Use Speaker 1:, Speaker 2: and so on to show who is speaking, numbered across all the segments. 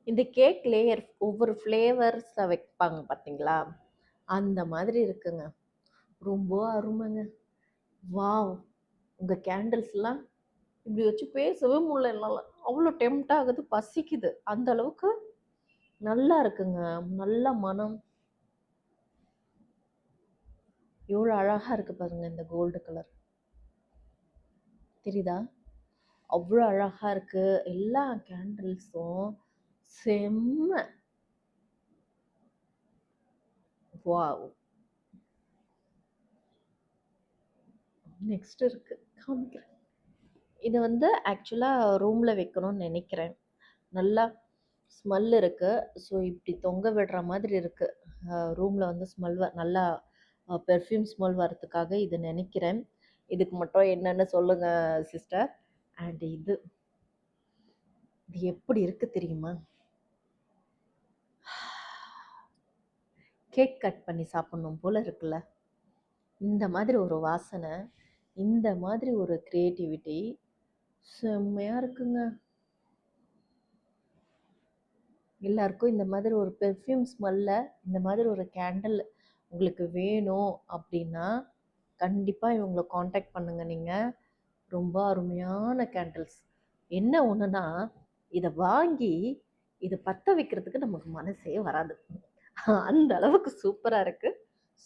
Speaker 1: இந்த cake layer ஒவ்வொரு ஃப்ளேவர்ஸில் வைப்பாங்க பார்த்தீங்களா, அந்த மாதிரி இருக்குங்க. ரொம்ப அருமைங்க. வாவ்! உங்கள் கேண்டில்ஸ்லாம் இப்படி வச்சு பேசவே முடியல என்னால். அவ்வளோ டெம்ட் ஆகுது, பசிக்குது. அந்த அளவுக்கு நல்லா இருக்குங்க. நல்ல மனம். எவ்வளோ அழகாக இருக்குது பாருங்க இந்த கோல்டு கலர். தெரியுதா? அவ்வளோ அழகாக இருக்குது. எல்லா கேண்டில்ஸும் செம்ம. வாவ்! நெக்ஸ்ட் இருக்கு, காமிக்கிறேன். இது வந்து ஆக்சுவலாக ரூமில் வைக்கணும்னு நினைக்கிறேன். நல்லா ஸ்மெல் இருக்குது. ஸோ இப்படி தொங்க விடுற மாதிரி இருக்குது. ரூமில் வந்து ஸ்மெல் நல்லா பெர்ஃப்யூம் ஸ்மெல் வரதுக்காக இது நினைக்கிறேன். இதுக்கு மட்டும் என்னென்னு சொல்லுங்கள் சிஸ்டர். அண்ட் இது எப்படி இருக்குது தெரியுமா? கேக் கட் பண்ணி சாப்பிட்ணும் போல் இருக்குல்ல. இந்த மாதிரி ஒரு வாசனை, இந்த மாதிரி ஒரு க்ரியேட்டிவிட்டி செம்மையாக இருக்குங்க. எல்லாருக்கும் இந்த மாதிரி ஒரு பெர்ஃப்யூம் ஸ்மெல்ல இந்த மாதிரி ஒரு கேண்டில் உங்களுக்கு வேணும் அப்படின்னா கண்டிப்பாக இவங்களை காண்டாக்ட் பண்ணுங்கள். நீங்கள் ரொம்ப அருமையான கேண்டில்ஸ். என்ன ஒன்றுனா, இதை வாங்கி இதை பற்ற வைக்கிறதுக்கு நமக்கு மனசே வராது. அந்த அளவுக்கு சூப்பராக இருக்குது,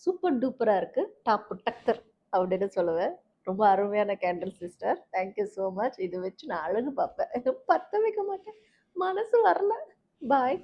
Speaker 1: சூப்பர் டூப்பராக இருக்குது, டாப்பு டக்கர் அப்படின்னு சொல்லுவேன். ரொம்ப அருமையான candle sister. Thank you so much. இது வச்சு நான் அழகு பார்ப்பேன், பற்ற வைக்க மாட்டேன், மனசு வரல. பாய்.